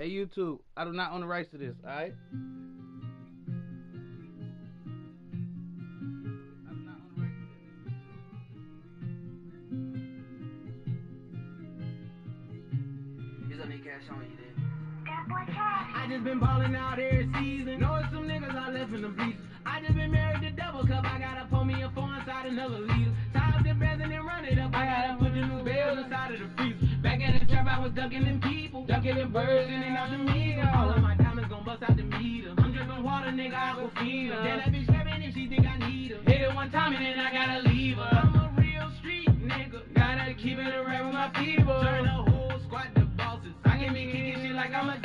Hey YouTube, I do not own the rights to this, alright? I just been ballin' out every season. Knowing some niggas I left in the bleachers. I just been married to double cup. I gotta pull me a 4 inside another liter. Tie up the breath and then run it up. I gotta put the new bells inside of the freezer. Back at the trap, I was ducking them people, ducking them birds in and out the meter. All of my diamonds gon' bust out the meter. I'm drippin' water, nigga, I go feed her. Then that bitch rapping if she think I need her. Hit it one time and then I gotta leave her. I'm a real street nigga. Gotta keep it around with my people. Turn the whole squad to bosses. I can be kicking shit like I'm a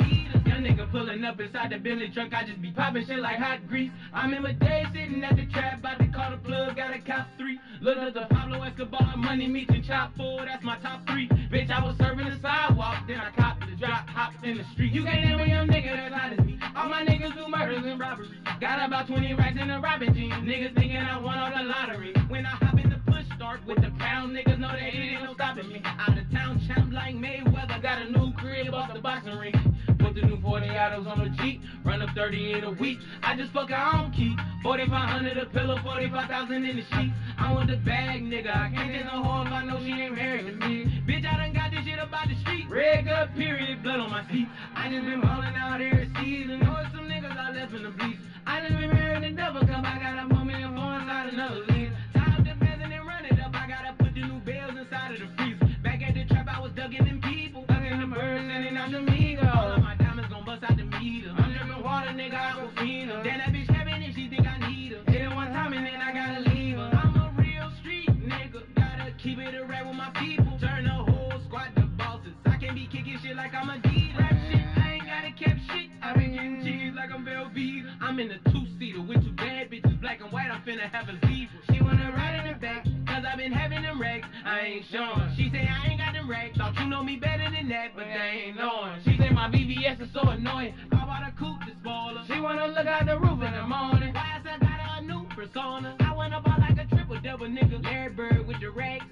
nigga pulling up inside the Billy truck, I just be popping shit like hot grease. I remember days sitting at the trap, about to call the plug, gotta cop 3. Look at the Pablo Escobar, money meets and chop 4, that's my top 3. Bitch, I was serving the sidewalk, then I copped the drop, hopped in the street. You can't name a young nigga that's hot as me. All my niggas do murders and robberies. Got about 20 racks in the robbing jeans. Niggas thinking I won all the lottery. When I hop in the push start with the pound, niggas know they ain't no stopping me. Out of town champ like Mayweather, got a new crib off the boxing ring. Put the new 40 autos on the Jeep, run up 30 in a week. I just fuck her own key. 4,500 a pillow, 45,000 in the sheets. I want the bag, nigga. I can't take no hoe if I know she ain't married to me. Bitch, I done got this shit up out the street. Red gut, period, blood on my seat. I just been ballin' out every season. Know some niggas I left in the bleach. I just been married to double cup. I gotta put me a 4 inside another lead. Tie up the fence and then run it up. I gotta put the new bells inside of the freezer. Back at the trap, I was ducking them people, ducking the birds, sending out the meter. All of my diamonds gon' bust out the meter. I'm drippin' water, nigga, I go feed her. Then that bitch having if she think I need her. Hit it one time and then I gotta leave her. I'm a real street nigga, gotta keep it around with my people. Turn the whole squad to bosses. I can't be kicking shit like I'm a D. Rap shit, I ain't gotta keep shit. I been getting cheese like I'm Velveeta. I'm in a 2-seater with 2 bad bitches, black and white. I'm finna have a zebra. She wanna ride in the back, cause I been having them racks. I ain't showing. She say I ain't got them racks. Thought you know me better than that, but they ain't knowing. She say my BBS is so annoying. How about a coupe to spoil her? She wanna look out the roof in the morning. Why I got her a new persona? I wanna ball like a triple-double nigga. Larry Bird with the racks.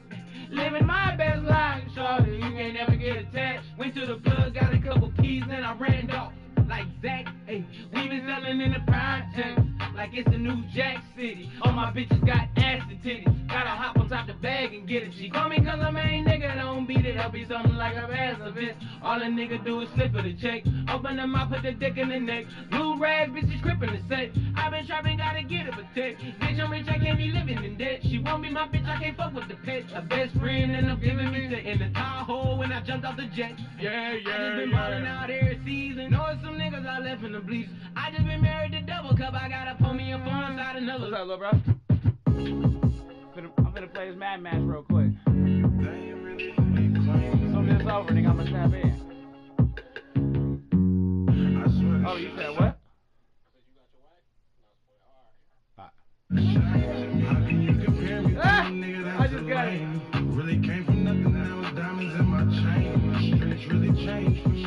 Living my best life, shorty, you can't never get attached. Went to the plug, got a couple keys, then I ran off like Zach. Hey, we been selling in the project like it's the new Jack City. All my bitches got ass and titties. Gotta hop on top the bag and get it. She call me cause I'm a main nigga, don't beat it. I'll be something like a pacifist. All a nigga do is slip her the check. Open them up, put the dick in the neck. Blue rag, bitches crippin' the set. I been trapping, gotta get it protect. Bitch, I'm rich, I can't be living in debt. She won't be my bitch, I can't fuck with the pet. A best friend end up giving me the in the Tahoe when I jumped off the jet. Yeah, I just been ballin' out every season. Knowing some niggas I left in the bleachers. I just been married to double cup. I gotta pull me a 4 inside another. What's up, little bro? I'm finna play this Mad Match real quick. Soon as it's over, nigga, I'ma tap in. Oh, you said what? I just got it. Really came from nothing, now it's diamonds in my chain. Streets really changed for me.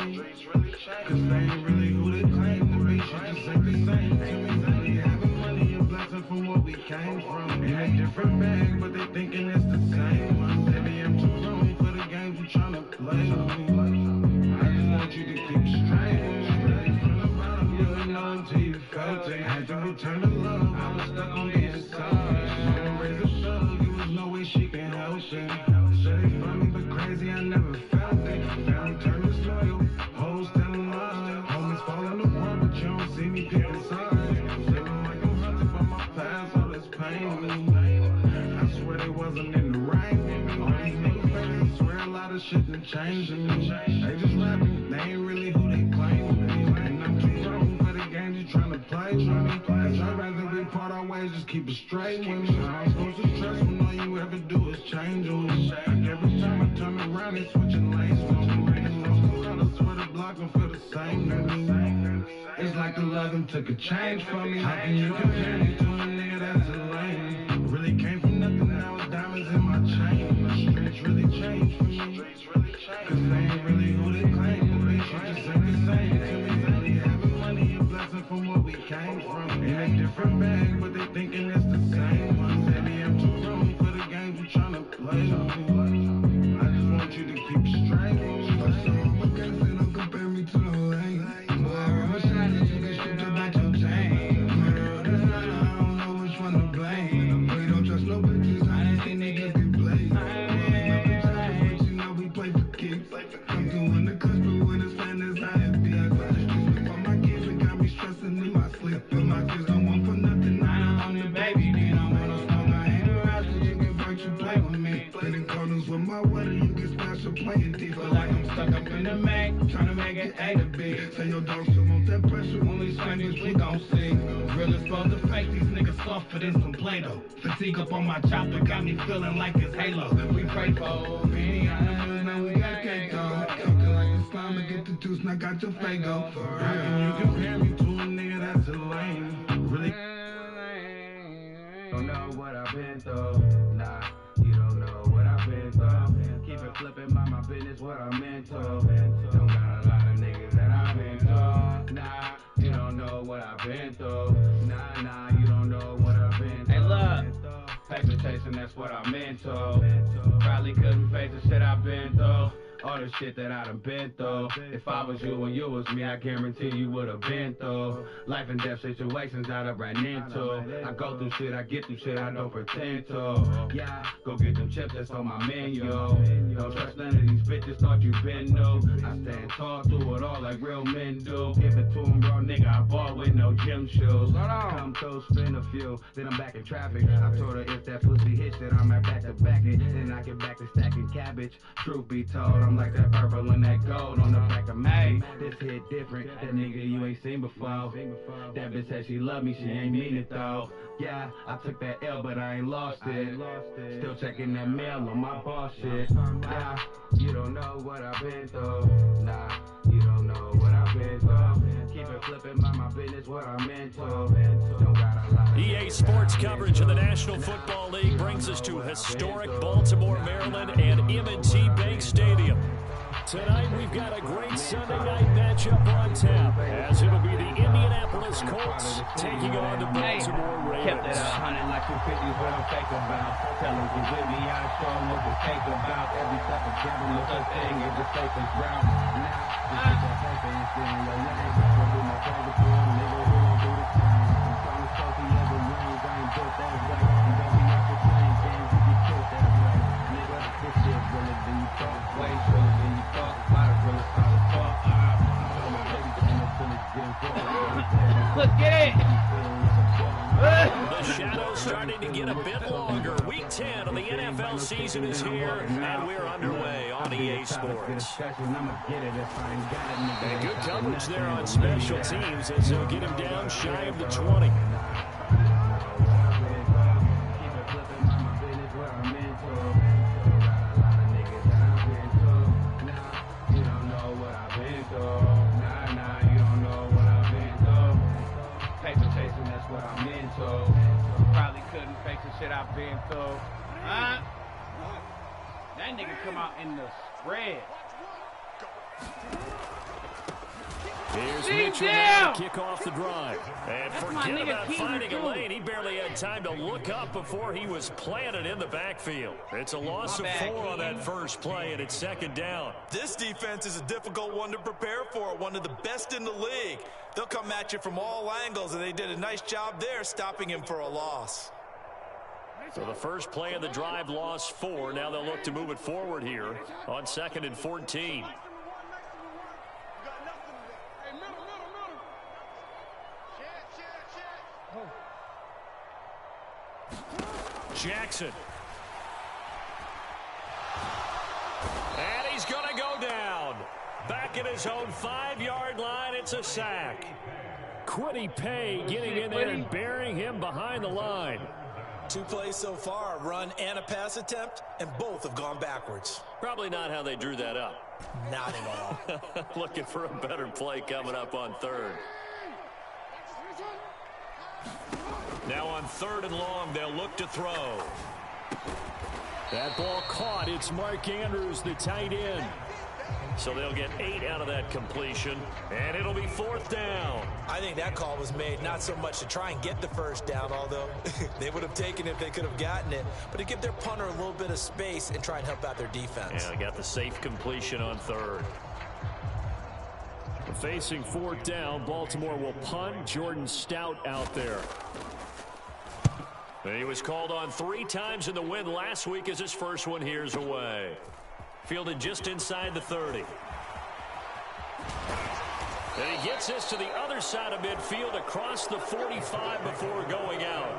Cause they ain't really who they claim to be. Shit just ain't the same to me. Really having money a blessing from where we came from. In a different bag, but they thinking it's the same one. Baby, I'm too grown for the games you tryna play. I just want you to keep straight. Straight from the bottom, you didn't know until you felt it. Had to return to love, I was stuck on the inside. Mama raised a thug, you was no way she can help it. Said they funny but crazy, I never felt it. Family turned disloyal, hoes telling lies. Homies falling apart, but you don't see me picking sides. Feeling like I'm hunted by my past, all this pain. I swear they wasn't in the right. All these niggas faces, swear a lot of shit done changed in me. They just rapping, they ain't really who they claim to be. And I'm too grown for the games you tryna play with me. Cause I'd rather we part our ways, just keep it straight with me. I ain't supposed to trust when all you ever do is change with me. Like every time I turn around, they switching lanes with me. And most of the swear the block don't feel the same to me. It's like the loving took a change from me. How can you compare me to a nigga that's a lame? Really came from nothing, now it's diamonds in my chain. Streets really changed for me. Cause they ain't really who they claim to be. Shit just ain't the same to me. Really having money a blessing from where we came from. In a different bag, but they thinking it's the same one. Baby, I'm too grown for the games you tryna play. I just want you to keep straight. Don't compare me to the lane. so playing deep. Feel like I'm stuck up in the Mac, trying to make it A to B. Say your dog still want that pressure. When we sandwich, we gon' see. Real is supposed to fake, these niggas soft for this some Play-Doh. Fatigue up on my chopper, got me feeling like it's Halo. We pray for many eyes, now we got cake on. Talking like it's slime to get the juice, now got your Fago. How can you compare me to a nigga that's a lame? Really? Don't know what I've been through. Nah, you don't know what I've been through. Keep it flipping, mind my business, what I'm into. Don't got a lot of niggas that I've been through. Nah, you don't know what I've been through. Nah, you don't know what I've been through. Hey, look. Paper chasing, that's what I'm into. Probably couldn't face the shit I've been through. All the shit that I done been through. If I was you and you was me, I guarantee you would've been through life and death situations I done ran into. I go through shit, I get through shit, I don't pretend to. Yeah, go get them chips that's on my menu. Don't trust none of these bitches, thought you been new. I stand tall through it all like real men do. Give it to them raw, nigga, I bought with no gym shoes. Come through, spin a few, then I'm back in traffic. I told her if that pussy hit shit, I'm right back to back it. Then I get back to stacking cabbage. Truth be told, I'm like that purple and that gold on the back of me. This hit different, that nigga you ain't seen before. That bitch said she love me, she ain't mean it though. Yeah, I took that L, but I ain't lost it. Still checking that mail on my boss shit. Yeah, you don't know what I've been through. Nah, you don't know what I've been through. Keep it flipping, mind my business, what I'm into. Don't got a lot of EA Sports coverage of the National Football League brings us to historic Baltimore, Maryland, and M&T Bank Stadium. Tonight, we've got a great Sunday night matchup on tap, as it'll be the Indianapolis Colts taking on the Baltimore kept it Ravens. 100 like 250's what I'm fake about. Tell them you with me, I show them what the cake about. Every step of gambling, no such thing as the safest route. Now, this is that paper and still in your lane. Gonna do my favorite to them, nigga, who gon' do the same. I'm trying to soak in every range, I ain't built that way. And don't be out the plane, games, you get killed that way. Nigga, this shit really than you thought, way realer than you thought. A lot of really solid talk. Let's get it. The shadow's starting to get a bit longer. Week 10 of the NFL season is here, and we're underway on EA Sports. And good coverage there on special teams as they'll get him down shy of the 20. Probably couldn't fake the shit I've been through. That nigga come out in the spread. Here's Sit Mitchell down. now to kick off the drive. And That's my forget nigga about Keaton, finding a too. lane. He barely had time to look up before he was planted in the backfield. It's a loss My of bad, 4 on Keaton. that first play, and it's second down. This defense is a difficult one to prepare for, one of the best in the league. They'll come at you from all angles, and they did a nice job there stopping him for a loss. So the first play of the drive lost 4. Now they'll look to move it forward here on 2nd and 14. Jackson. And he's going to go down. Back at his own 5-yard line, it's a sack. Quiddy Pay getting in there and burying him behind the line. 2 plays so far, a run and a pass attempt, and both have gone backwards. Probably not how they drew that up. Not at all. Looking for a better play coming up on 3rd. Now on 3rd and long, they'll look to throw. That ball caught. It's Mark Andrews, the tight end. So they'll get 8 out of that completion, and it'll be 4th down. I think that call was made not so much to try and get the first down, although they would have taken it if they could have gotten it, but to give their punter a little bit of space and try and help out their defense. Yeah, they got the safe completion on 3rd. Facing 4th down, Baltimore will punt. Jordan Stout out there. And he was called on 3 times in the win last week as his first one here's away. Fielded just inside the 30. And he gets this to the other side of midfield across the 45 before going out.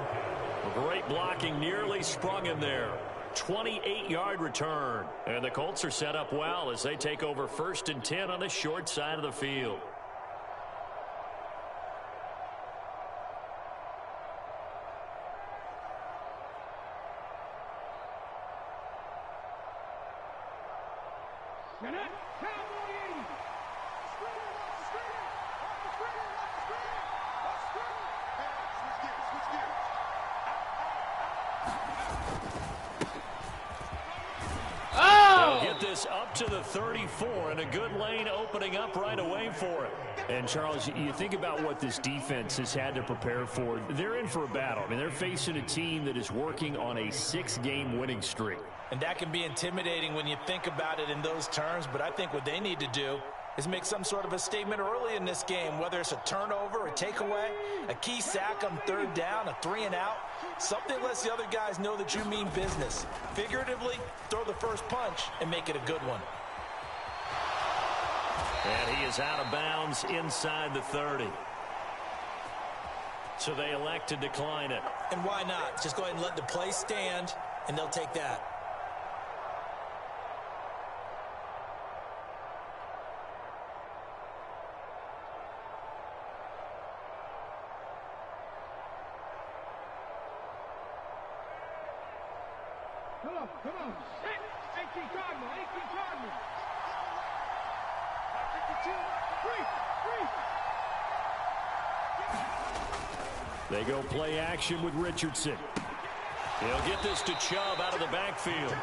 Great blocking, nearly sprung him there. 28-yard return. And the Colts are set up well as they take over 1st and 10 on the short side of the field. Up to the 34, and a good lane opening up right away for him. And, Charles, you think about what this defense has had to prepare for. They're in for a battle. I mean, they're facing a team that is working on a 6-game winning streak. And that can be intimidating when you think about it in those terms, but I think what they need to do is make some sort of a statement early in this game, whether it's a turnover, a takeaway, a key sack on 3rd down, a 3-and-out, something lets the other guys know that you mean business. Figuratively, throw the first punch and make it a good one. And he is out of bounds inside the 30. So they elect to decline it. And why not? Just go ahead and let the play stand, and they'll take that. Come on. Hey, keep Cardinal. They go play action with Richardson. He'll get this to Chubb out of the backfield.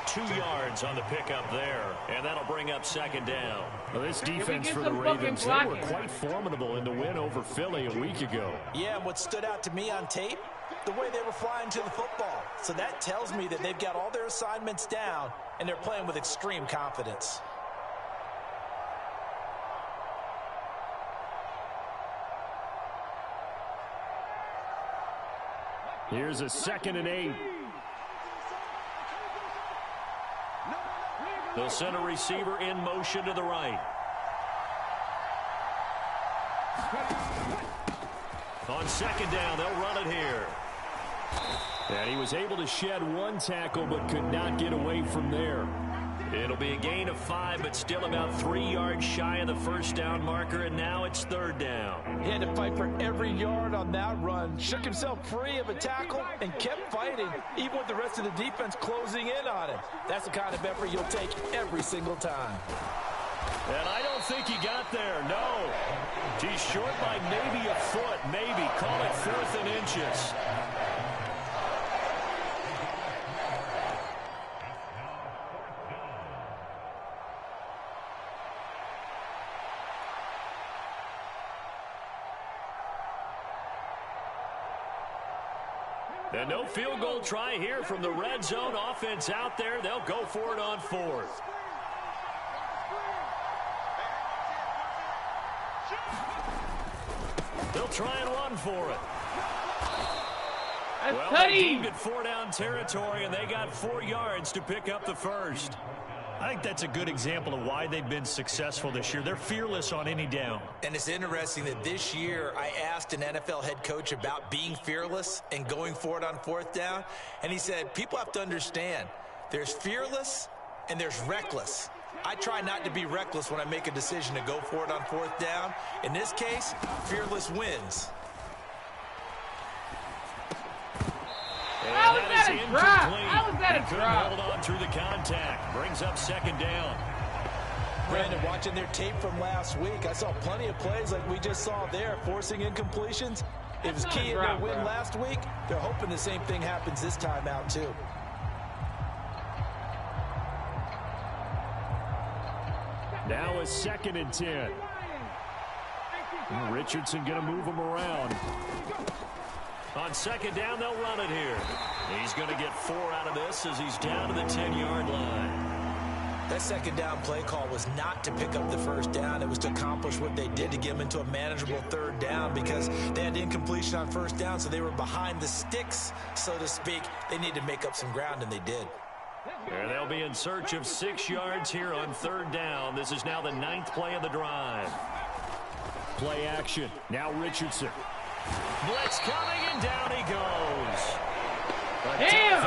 2 yards on the pickup there, and that'll bring up 2nd down. Well, this defense for the Ravens, they were quite formidable in the win over Philly a week ago. Yeah, and what stood out to me on tape, the way they were flying to the football. So that tells me that they've got all their assignments down, and they're playing with extreme confidence. Here's a 2nd and 8. They'll send a receiver in motion to the right. On 2nd down, they'll run it here. And he was able to shed 1 tackle but could not get away from there. It'll be a gain of 5, but still about 3 yards shy of the 1st down marker, and now it's 3rd down. He had to fight for every yard on that run, shook himself free of a tackle, and kept fighting, even with the rest of the defense closing in on him. That's the kind of effort you'll take every single time. And I don't think he got there, no. He's short by maybe a foot, maybe. Call it 4th and inches. And no field goal try here from the red zone. Offense out there. They'll go for it on 4th. They'll try and run for it. Well, they deemed it 4-down territory, and they got 4 yards to pick up the 1st. I think that's a good example of why they've been successful this year. They're fearless on any down. And it's interesting that this year I asked an NFL head coach about being fearless and going for it on 4th down. And he said, people have to understand, there's fearless and there's reckless. I try not to be reckless when I make a decision to go for it on 4th down. In this case, fearless wins. How was that a drop? How was that a drop? Hold on through the contact. Brings up 2nd down. Brandon, watching their tape from last week, I saw plenty of plays like we just saw there, forcing incompletions. It was key in their win last week. They're hoping the same thing happens this time out, too. Now a 2nd and 10. Richardson going to move him around. On 2nd down, they'll run it here. He's going to get 4 out of this as he's down to the 10-yard line. That 2nd down play call was not to pick up the 1st down. It was to accomplish what they did to get them into a manageable 3rd down because they had incompletion on 1st down, so they were behind the sticks, so to speak. They needed to make up some ground, and they did. And they'll be in search of 6 yards here on 3rd down. This is now the 9th play of the drive. Play action. Now Richardson. Blitz coming, and down he goes. Damn!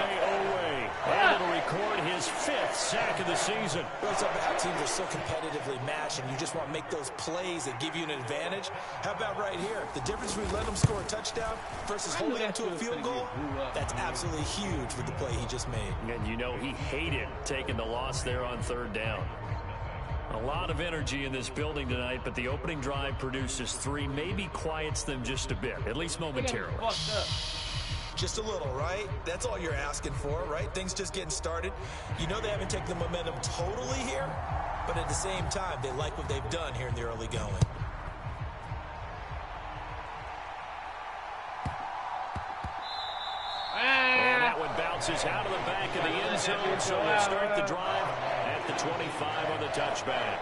And it'll record his 5th sack of the season. It's about how teams are so competitively matched, and you just want to make those plays that give you an advantage. How about right here? The difference between letting them score a touchdown versus holding them to a field goal, that's absolutely huge with the play he just made. And you know he hated taking the loss there on 3rd down. A lot of energy in this building tonight, but the opening drive produces 3, maybe quiets them just a bit, at least momentarily. Just a little, right? That's all you're asking for, right? Things just getting started. You know they haven't taken the momentum totally here, but at the same time, they like what they've done here in the early going. And that one bounces out of the back of the end zone, so we'll start the drive at the 25 on the touchback.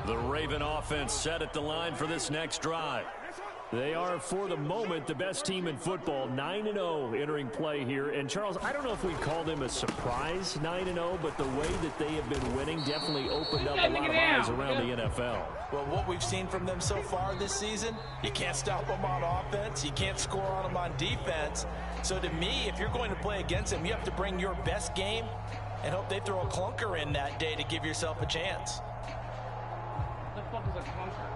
The Raven offense set at the line for this next drive. They are, for the moment, the best team in football, 9-0 entering play here. And, Charles, I don't know if we'd call them a surprise 9-0, but the way that they have been winning definitely opened up a lot of eyes around the NFL. Well, what we've seen from them so far this season, you can't stop them on offense. You can't score on them on defense. So, to me, if you're going to play against them, you have to bring your best game and hope they throw a clunker in that day to give yourself a chance. What the fuck is a clunker?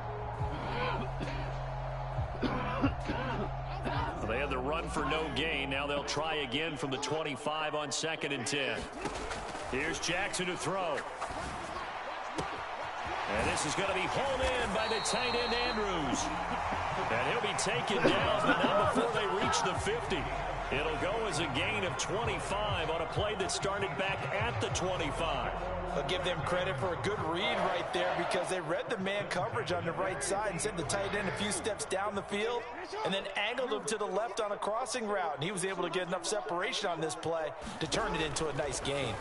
Well, they had the run for no gain. Now they'll try again from the 25 on 2nd and 10. Here's Jackson to throw. And this is going to be hauled in by the tight end Andrews. And he'll be taken down, but not before they reach the 50. It'll go as a gain of 25 on a play that started back at the 25. I'll give them credit for a good read right there because they read the man coverage on the right side and sent the tight end a few steps down the field and then angled him to the left on a crossing route. And he was able to get enough separation on this play to turn it into a nice gain.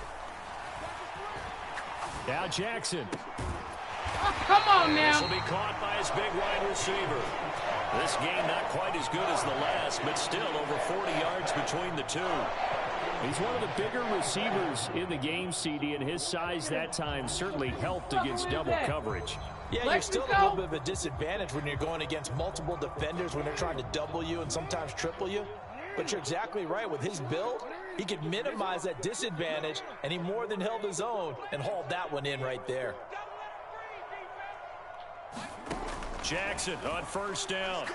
Now Jackson. Oh, come on now. This will be caught by his big wide receiver. This game not quite as good as the last, but still over 40 yards between the two. He's one of the bigger receivers in the game, CD, and his size that time certainly helped against double coverage. Yeah, you're still a little bit of a disadvantage when you're going against multiple defenders when they're trying to double you and sometimes triple you. But you're exactly right. With his build, he could minimize that disadvantage, and he more than held his own and hauled that one in right there. Jackson on 1st down.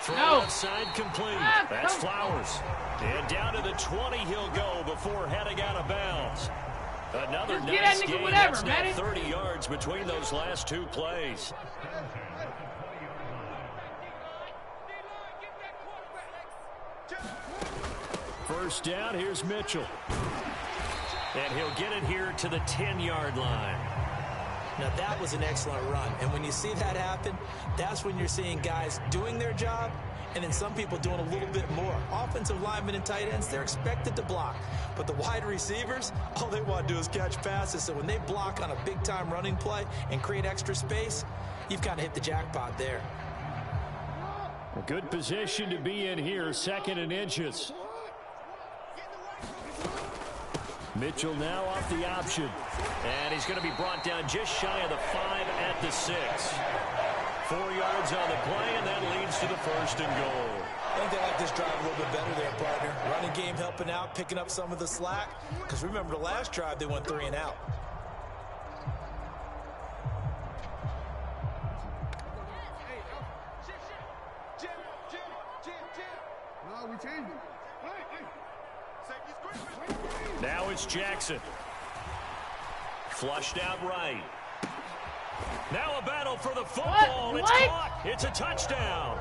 Throw outside complete. That's Flowers. And down to the 20 he'll go before heading out of bounds. Another nice game. That's now 30 yards between those last 2 plays. First down, here's Mitchell. And he'll get it here to the 10-yard line. Now, that was an excellent run. And when you see that happen, that's when you're seeing guys doing their job and then some people doing a little bit more. Offensive linemen and tight ends, they're expected to block. But the wide receivers, all they want to do is catch passes. So when they block on a big-time running play and create extra space, you've kind of hit the jackpot there. A good position to be in here, 2nd and inches. Mitchell now off the option. And he's going to be brought down just shy of the 5 at the 6. 4 yards on the play, and that leads to the 1st and goal. I think they like this drive a little bit better there, partner. Running game helping out, picking up some of the slack. Because remember the last drive, they went 3 and out. Now it's Jackson. Flushed out right. Now a battle for the football. It's caught. It's a touchdown.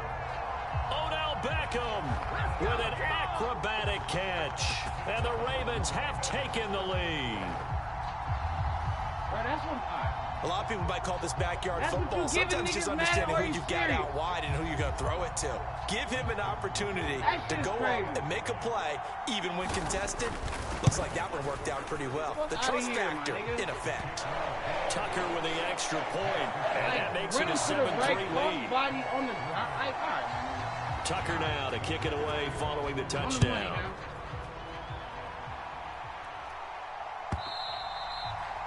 Odell Beckham with an acrobatic catch. And the Ravens have taken the lead. Bro, that's one. A lot of people might call this backyard That's football. what you giving Sometimes just niggas, understanding man, or who you you've got serious? out wide and who you're going to throw it to. Give him an opportunity That to shit's go crazy. up and make a play, even when contested. Looks like that one worked out pretty well. Fuck The outta trust here, my factor nigga. in effect. Tucker with the extra point, and that makes it Bring a him to the 7-3 right, lead. body on the ground. All right. Tucker now to kick it away following the On the way touchdown. now.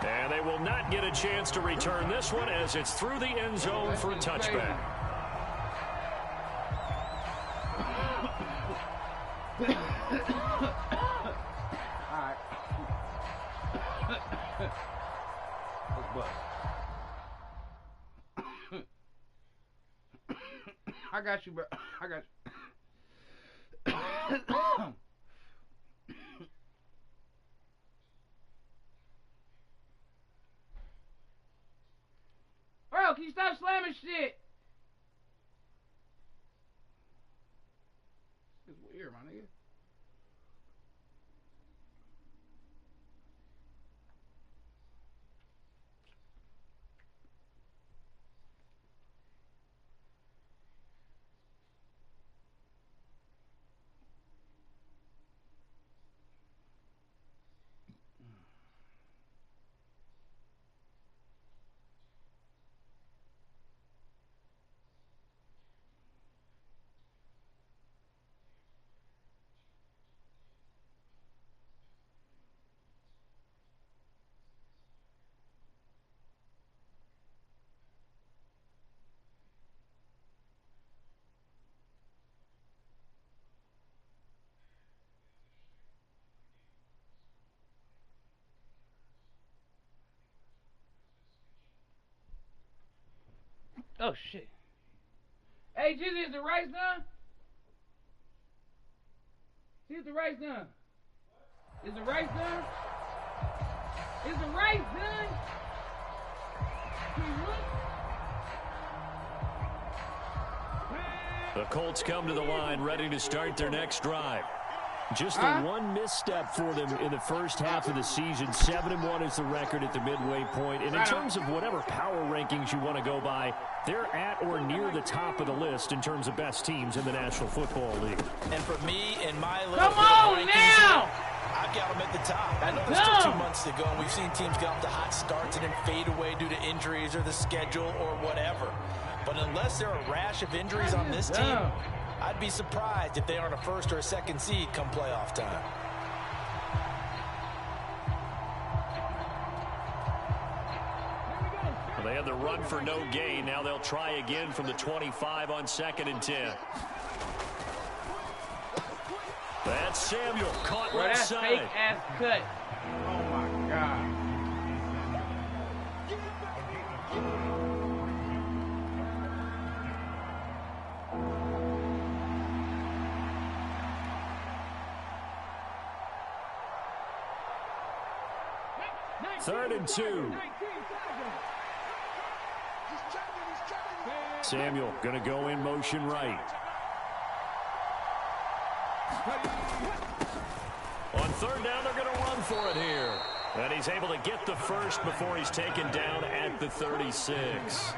And they will not get a chance to return this one as it's through the end zone for a touchback. Alright. Let's bust. I got you, bro. I got you. Bro, can you stop slamming shit? It's weird, my nigga. Oh shit. Hey Jizzy, is the rice done? See if the rice done. Is the rice done? Is the rice done? Can you look? The Colts come to the line ready to start their next drive. Just the one misstep for them in the first half of the season. 7-1 is the record at the midway point. And in terms of whatever power rankings you want to go by, they're at or near the top of the list in terms of best teams in the National Football League. And for me, in my little Come bit of on rankings now! here, I've got them at the top. I know there's still 2 months to go, and we've seen teams get off to hot starts and then fade away due to injuries or the schedule or whatever. But unless there are a rash of injuries on this team, I'd be surprised if they aren't a first or a second seed come playoff time. Well, they had the run for no gain. Now they'll try again from the 25 on 2nd and 10. That's Samuel caught Bro, left that's side. fake ass cut. Oh my god. Third and 2. Samuel going to go in motion right. On 3rd down, they're going to run for it here. And he's able to get the first before he's taken down at the 36.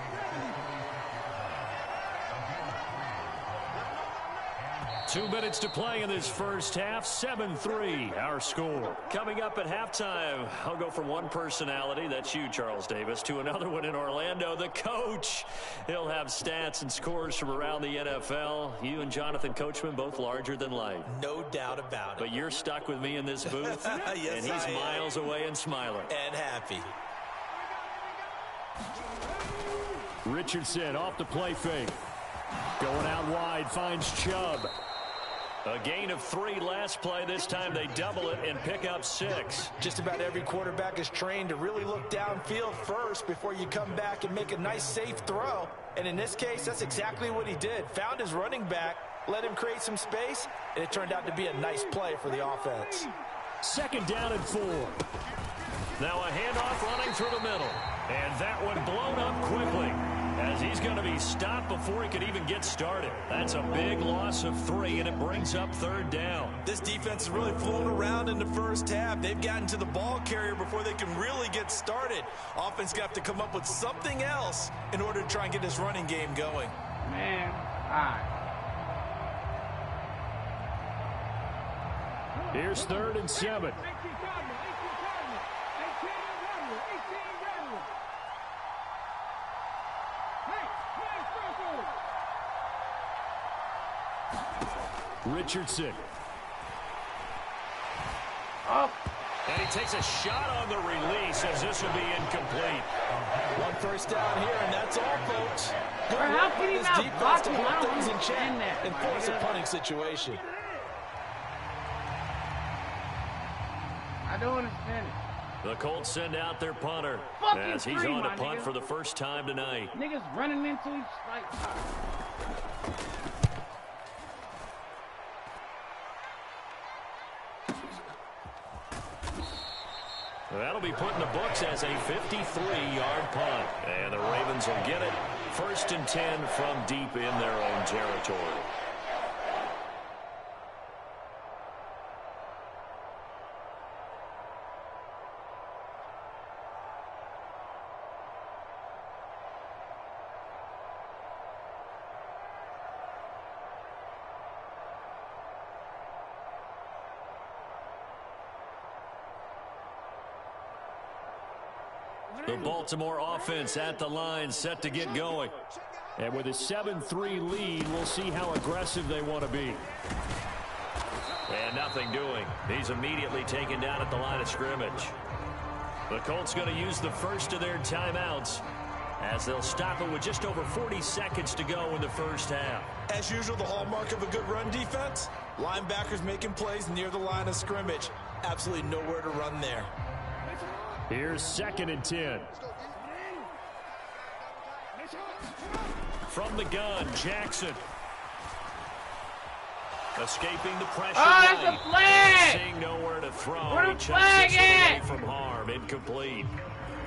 Two minutes to play in this first half. 7-3, our score. Coming up at halftime, I'll go from one personality, that's you, Charles Davis, to another one in Orlando, the coach. He'll have stats and scores from around the NFL. You and Jonathan Coachman, both larger than life. No doubt about it. But you're stuck with me in this booth, Yes, and he's miles away and smiling. And happy. Richardson off the play fake. Going out wide, finds Chubb. A gain of 3 last play. This time they double it and pick up 6. Just about every quarterback is trained to really look downfield first before you come back and make a nice, safe throw. And in this case, that's exactly what he did. Found his running back, let him create some space, and it turned out to be a nice play for the offense. 2nd down and 4. Now a handoff running through the middle. And that one blown up quickly. as he's going to be stopped before he could even get started. That's a big loss of 3, and it brings up 3rd down. This defense has really flown around in the first half. They've gotten to the ball carrier before they can really get started. Offense got to come up with something else in order to try and get this running game going. Man, all right. Here's 3rd and 7. Richardson. Up. And he takes a shot on the release as this will be incomplete. 1 first down here, and that's all, folks. Good How work can he by this not defense block to him? I hold don't things in check understand that, and my force a nigga. punting situation. I don't understand it. The Colts send out their punter Fucking as he's free, on to my punt nigga. for the first time tonight. Niggas running into each like. That'll be put in the books as a 53-yard punt. And the Ravens will get it. 1st and 10 from deep in their own territory. The Baltimore offense at the line, set to get going. And with a 7-3 lead, we'll see how aggressive they want to be. And nothing doing. He's immediately taken down at the line of scrimmage. The Colts going to use the first of their timeouts as they'll stop it with just over 40 seconds to go in the first half. As usual, the hallmark of a good run defense, linebackers making plays near the line of scrimmage. Absolutely nowhere to run there. Here's 2nd and 10. From the gun, Jackson. Escaping the pressure. Oh, that's a flag! Seeing nowhere to throw. Where the He chucks flag this one away at? from harm. Incomplete.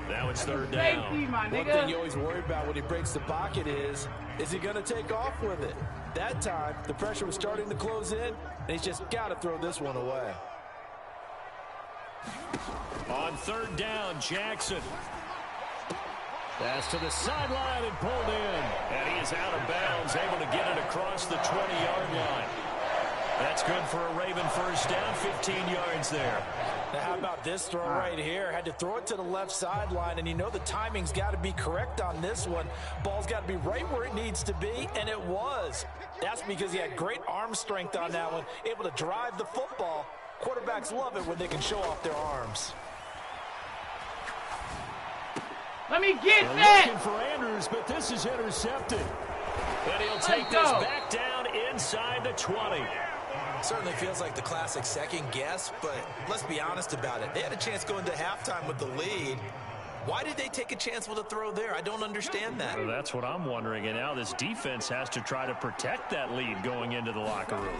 Now it's 3rd Safety, down. my One thing nigga. you always worry about when he breaks the pocket is he going to take off with it? That time, the pressure was starting to close in, and he's just got to throw this one away. On 3rd down, Jackson. Pass to the sideline and pulled in. And he is out of bounds, able to get it across the 20-yard line. That's good for a Raven first down, 15 yards there. Now, how about this throw right here? Had to throw it to the left sideline, and you know the timing's got to be correct on this one. Ball's got to be right where it needs to be, and it was. That's because he had great arm strength on that one, able to drive the football. Quarterbacks love it when they can show off their arms. Let me get They're that. looking for Andrews, but this is intercepted. And he'll take this back down inside the 20. Certainly feels like the classic second guess, but let's be honest about it. They had a chance going to halftime with the lead. Why did they take a chance with a throw there? I don't understand that. Well, that's what I'm wondering, and now this defense has to try to protect that lead going into the locker room.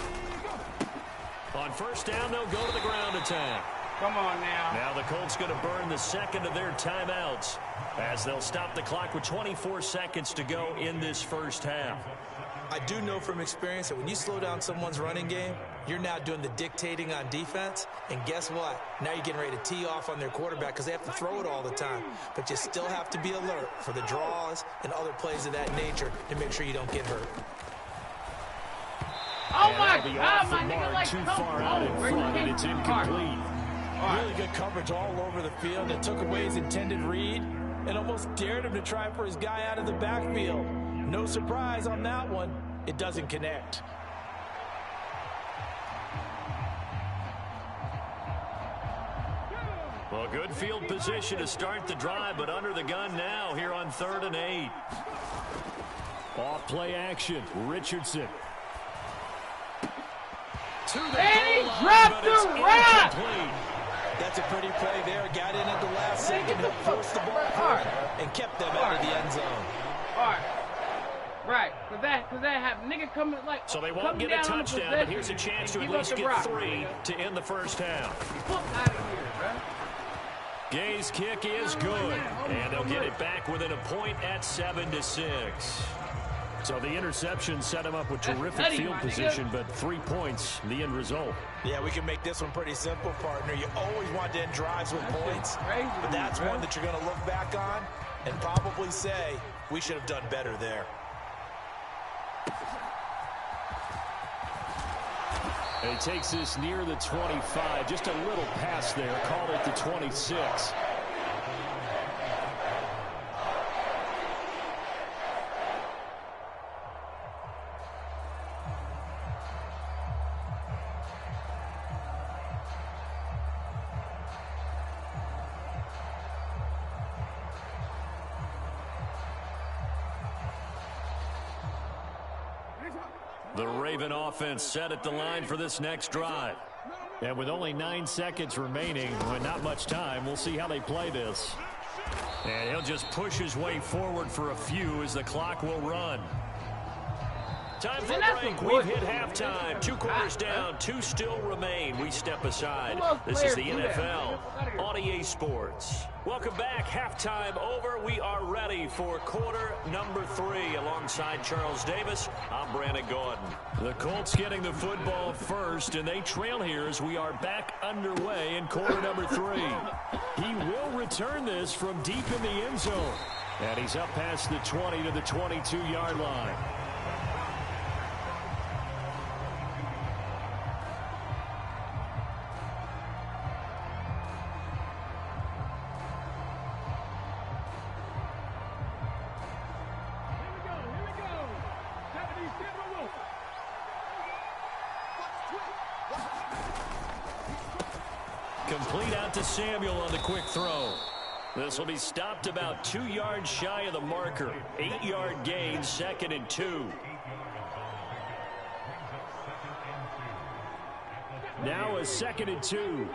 On first down, they'll go to the ground attack. Come on now. Now the Colts going to burn the second of their timeouts as they'll stop the clock with 24 seconds to go in this first half. I do know from experience that when you slow down someone's running game, you're now doing the dictating on defense. And guess what? Now you're getting ready to tee off on their quarterback because they have to throw it all the time. But you still have to be alert for the draws and other plays of that nature to make sure you don't get hurt. Oh And my that'll be God, off the my nigga, mark, like too come far out in on, bro. You front, and can't- it's incomplete. Really good coverage all over the field. It took away his intended read and almost dared him to try for his guy out of the backfield. No surprise on that one. It doesn't connect. Well, good field position to start the drive, but under the gun now here on 3rd and 8. Off play action, Richardson. To the And he goal line, dropped but it's the rock! incomplete. That's a pretty play there. Got in at the last second, helped force the ball forward, and kept them out of the end zone. All right. Right, cause that happened. Nigga coming like. So they won't coming get a down on the touchdown, but here's a possession chance to and at give up least the get rock, 3 nigga. to end the first half. Fuck out of here, bro. Gay's kick is good, and they'll get it back within a point at 7-6. So the interception set him up with terrific field position, but 3 points, the end result. Yeah, we can make this one pretty simple, partner. You always want to end drives with points, but that's one that you're going to look back on and probably say, we should have done better there. He takes this near the 25. Just a little pass there. Called it the 26. The Raven offense set at the line for this next drive. And with only 9 seconds remaining, with not much time, we'll see how they play this. And he'll just push his way forward for a few as the clock will run. Time for a break. We've hit halftime. 2 quarters down, 2 still remain. We step aside. This is the NFL on EA Sports. Welcome back. Halftime over. We are ready for quarter number 3. Alongside Charles Davis, I'm Brandon Gordon. The Colts getting the football first, and they trail here as we are back underway in quarter number 3. He will return this from deep in the end zone. And he's up past the 20 to the 22-yard line. Complete out to Samuel on the quick throw. This will be stopped about 2 yards shy of the marker. 8-yard gain, 2nd and 2. Now a 2nd and 2.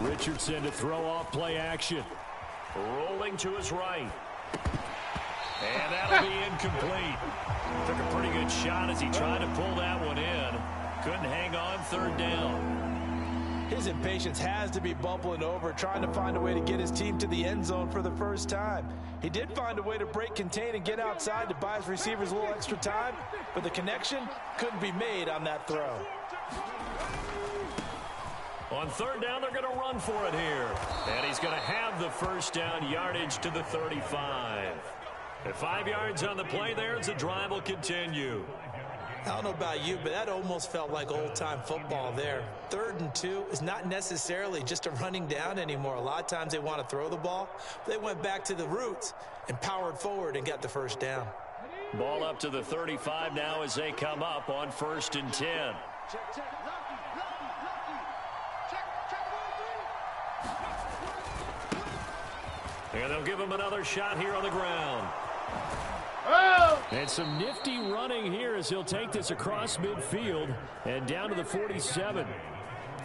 Richardson to throw off play action. Rolling to his right. And that'll be incomplete. Took a pretty good shot as he tried to pull that one in. Couldn't hang on, 3rd down. His impatience has to be bubbling over, trying to find a way to get his team to the end zone for the first time. He did find a way to break contain and get outside to buy his receivers a little extra time, but the connection couldn't be made on that throw. On 3rd down, they're going to run for it here. And he's going to have the first down, yardage to the 35. At 5 yards on the play there as the drive will continue. I don't know about you, but that almost felt like old-time football there. 3rd and 2 is not necessarily just a running down anymore. A lot of times they want to throw the ball. They went back to the roots and powered forward and got the first down. Ball up to the 35 now as they come up on 1st and 10. And they'll give him another shot here on the ground. Oh! And some nifty running here as he'll take this across midfield and down to the 47.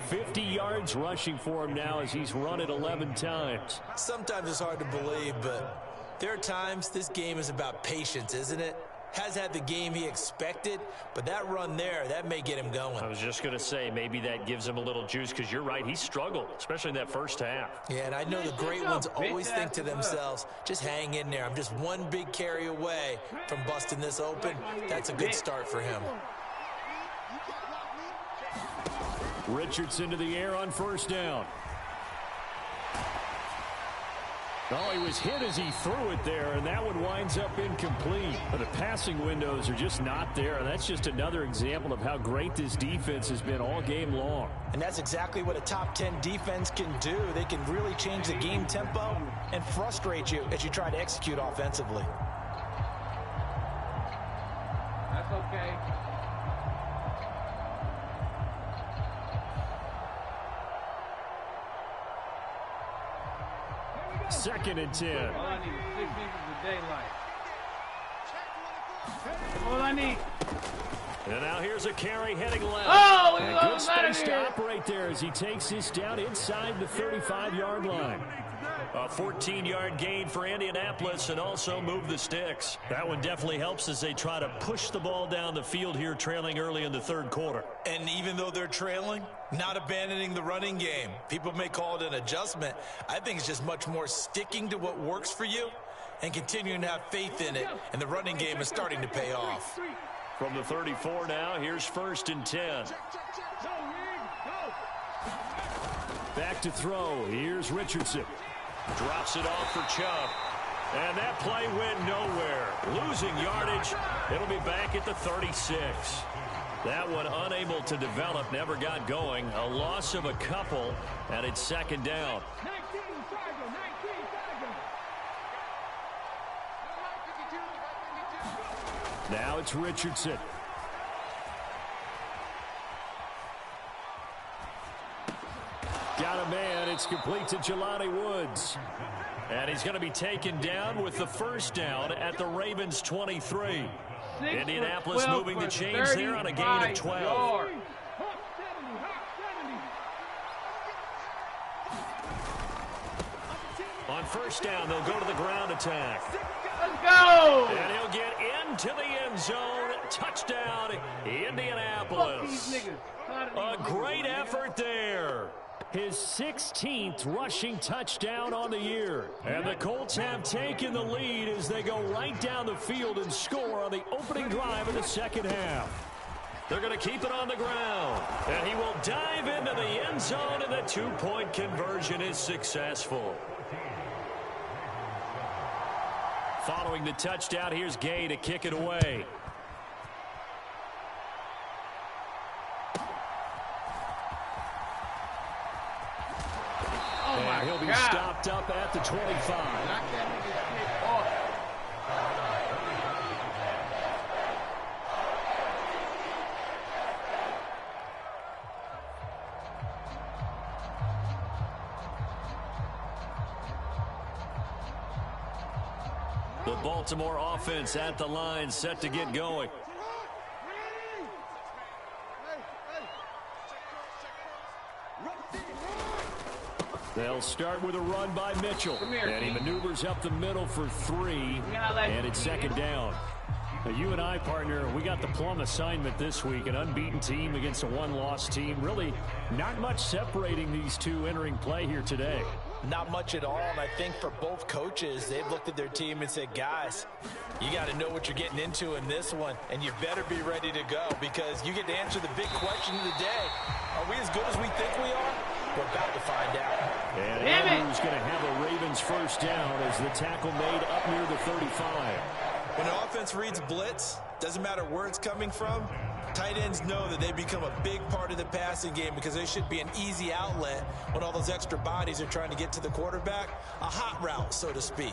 50 yards rushing for him now as he's run it 11 times. Sometimes it's hard to believe, but there are times this game is about patience, isn't it? Has had the game he expected, but that run there, that may get him going. I was just going to say, maybe that gives him a little juice, because you're right, he struggled, especially in that first half. Yeah, and I know the great ones always think to themselves, just hang in there. I'm just one big carry away from busting this open. That's a good start for him. Richardson to the air on 1st down. Oh, he was hit as he threw it there, and that one winds up incomplete. But the passing windows are just not there, and that's just another example of how great this defense has been all game long. And that's exactly what a top 10 defense can do. They can really change the game tempo and frustrate you as you try to execute offensively. That's okay. 2nd and 10. All I need is 6 inches of daylight. All I need. And now here's a carry heading left. Oh, and good space to operate there as he takes this down inside the 35-yard line. A 14-yard gain for Indianapolis and also move the sticks. That one definitely helps as they try to push the ball down the field here, trailing early in the third quarter. And even though they're trailing, not abandoning the running game. People may call it an adjustment. I think it's just much more sticking to what works for you and continuing to have faith in it. And the running game is starting to pay off. From the 34 now, here's 1st and 10. Back to throw. Here's Richardson. Drops it off for Chubb. And that play went nowhere. Losing yardage. It'll be back at the 36. That one unable to develop, never got going. A loss of a couple, and it's 2nd down. Now it's Richardson. Got a man. It's complete to Jelani Woods. And he's going to be taken down with the 1st down at the Ravens' 23. Indianapolis moving the chains there on a gain of 12. Yards. On 1st down, they'll go to the ground attack. Let's go! And he'll get into the end zone. Touchdown, Indianapolis. A great effort there. His 16th rushing touchdown on the year. And the Colts have taken the lead as they go right down the field and score on the opening drive of the 2nd half. They're going to keep it on the ground. And he will dive into the end zone, and the 2-point conversion is successful. Following the touchdown, here's Gay to kick it away. And he'll be stopped up at the 25. The Baltimore offense at the line, set to get going. They'll start with a run by Mitchell. And he maneuvers up the middle for 3. And it's 2nd down. Now, you and I, partner, we got the plum assignment this week. An unbeaten team against a one-loss team. Really not much separating these two entering play here today. Not much at all, and I think for both coaches, they've looked at their team and said, guys, you got to know what you're getting into in this one, and you better be ready to go because you get to answer the big question of the day. Are we as good as we think we are? We're about to find out. And Andrews going to have a Ravens 1st down as the tackle made up near the 35. When an offense reads blitz, doesn't matter where it's coming from, tight ends know that they become a big part of the passing game because they should be an easy outlet when all those extra bodies are trying to get to the quarterback. A hot route, so to speak.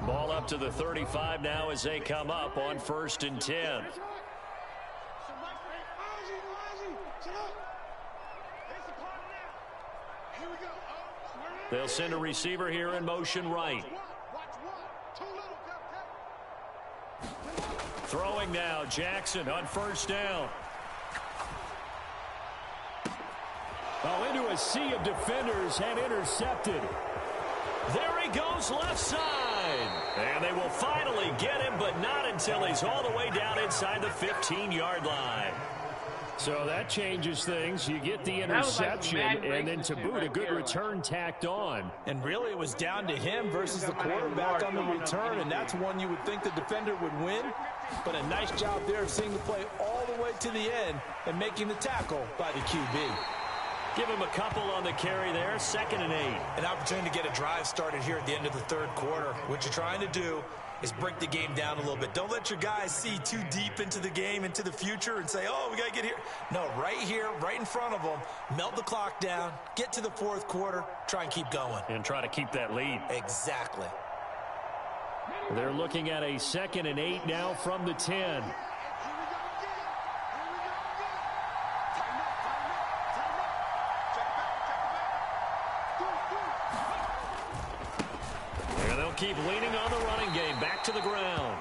Ball up to the 35 now as they come up on 1st and 10. They'll send a receiver here in motion right. Throwing now, Jackson on 1st down. Oh, into a sea of defenders and intercepted. There he goes left side. And they will finally get him, but not until he's all the way down inside the 15-yard line. So that changes things. You get the interception, and then to boot, a good return tacked on. And really, it was down to him versus the quarterback on the return, and that's one you would think the defender would win. But a nice job there of seeing the play all the way to the end and making the tackle by the QB. Give him a couple on the carry there, 2nd and 8. An opportunity to get a drive started here at the end of the 3rd quarter. What you're trying to do is break the game down a little bit. Don't let your guys see too deep into the game, into the future, and say, oh, we got to get here. No, right here, right in front of them, melt the clock down, get to the 4th quarter, try and keep going. And try to keep that lead. Exactly. They're looking at a 2nd and 8 now from the 10. Keep leaning on the running game. Back to the ground.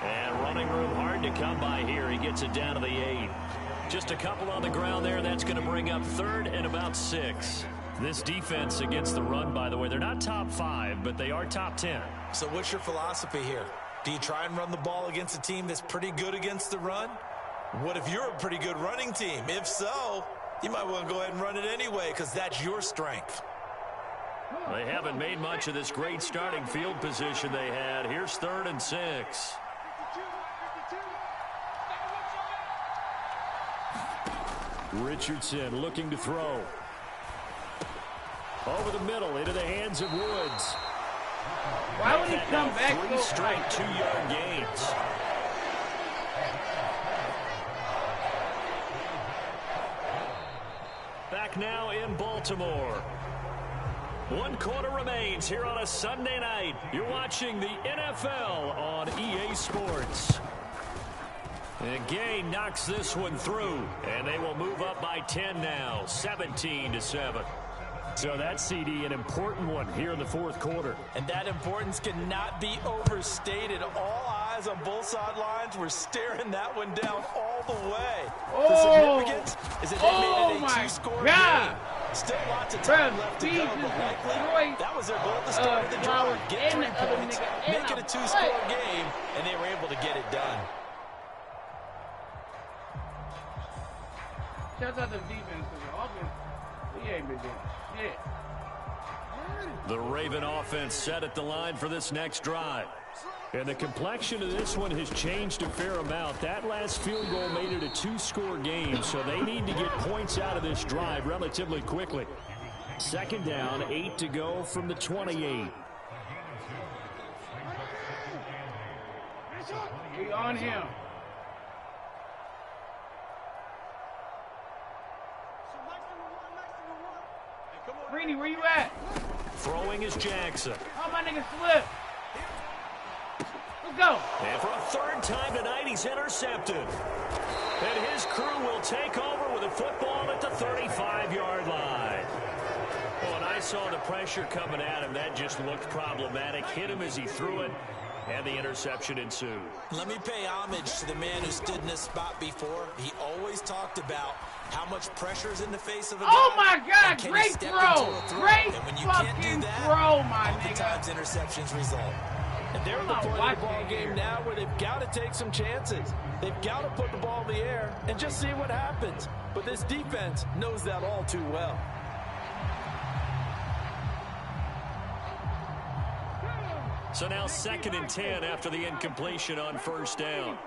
And running room hard to come by here. He gets it down to the 8. Just a couple on the ground there. That's going to bring up 3rd and about 6. This defense against the run, by the way, they're not top 5, but they are top 10. So what's your philosophy here? Do you try and run the ball against a team that's pretty good against the run? What if you're a pretty good running team? If so, you might want to go ahead and run it anyway because that's your strength. They haven't made much of this great starting field position they had. Here's 3rd and 6. Richardson looking to throw. Over the middle into the hands of Woods. Why would he come back? 3 straight 2-yard gains. Back now in Baltimore. 1 quarter remains here on a Sunday night. You're watching the NFL on EA Sports. And Gay knocks this one through, and they will move up by 10 now, 17-7. So that CD, an important one here in the 4th quarter. And that importance cannot be overstated. All eyes on both sidelines were staring that one down all the way. The significance is that they made it a 2-score game. Still lots of time left to go, but likely that was their goal at the start of the drive. Get 3 points, make it a 2-score game, and they were able to get it done. Shout out to the defense because the offense, he ain't been doing shit. The Raven offense set at the line for this next drive. And the complexion of this one has changed a fair amount. That last field goal made it a 2-score game, so they need to get points out of this drive relatively quickly. 2nd down, 8 to go from the 28. We on him. Greeny, where you at? Throwing is Jackson. Oh, my nigga slipped. Let's go. And for a 3rd time tonight, he's intercepted. And his crew will take over with a football at the 35-yard line. Well, when I saw the pressure coming at him, that just looked problematic. Hit him as he threw it, and the interception ensued. Let me pay homage to the man who stood in this spot before. He always talked about how much pressure is in the face of a guy. Oh, my God. And Great throw. Great fucking throw, my nigga. Oftentimes interceptions result. And they're at the point of the ball game now where they've got to take some chances. They've got to put the ball in the air and just see what happens. But this defense knows that all too well. So now 2nd and 10 after the incompletion on 1st down.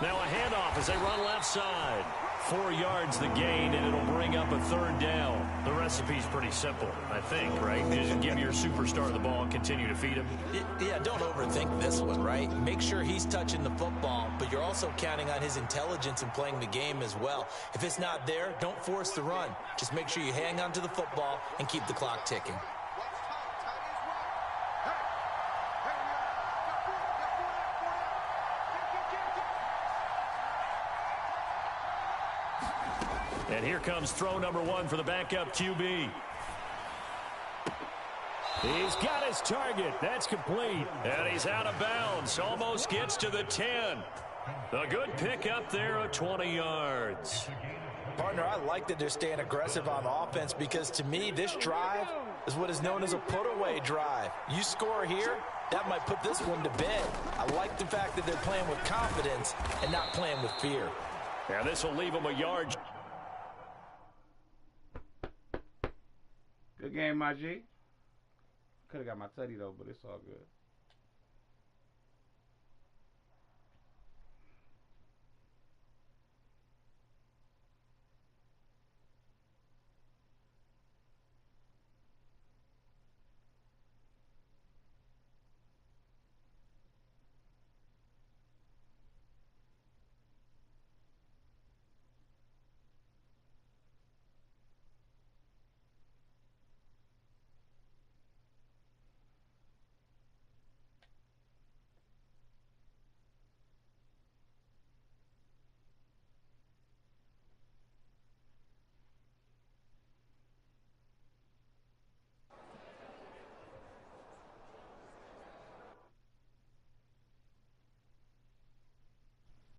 Now a handoff as they run left side. 4 yards the gain, and it'll bring up a 3rd down. The recipe's pretty simple, I think, right? Just give your superstar the ball and continue to feed him. Yeah, don't overthink this one, right? Make sure he's touching the football, but you're also counting on his intelligence in playing the game as well. If it's not there, don't force the run. Just make sure you hang on to the football and keep the clock ticking. And here comes throw number 1 for the backup QB. He's got his target. That's complete. And he's out of bounds. Almost gets to the 10. A good pick up there at 20 yards. Partner, I like that they're staying aggressive on offense because to me, this drive is what is known as a put-away drive. You score here, that might put this one to bed. I like the fact that they're playing with confidence and not playing with fear. Yeah, this will leave them a yard. Good game, my G. Could have got my tutty, though, but it's all good.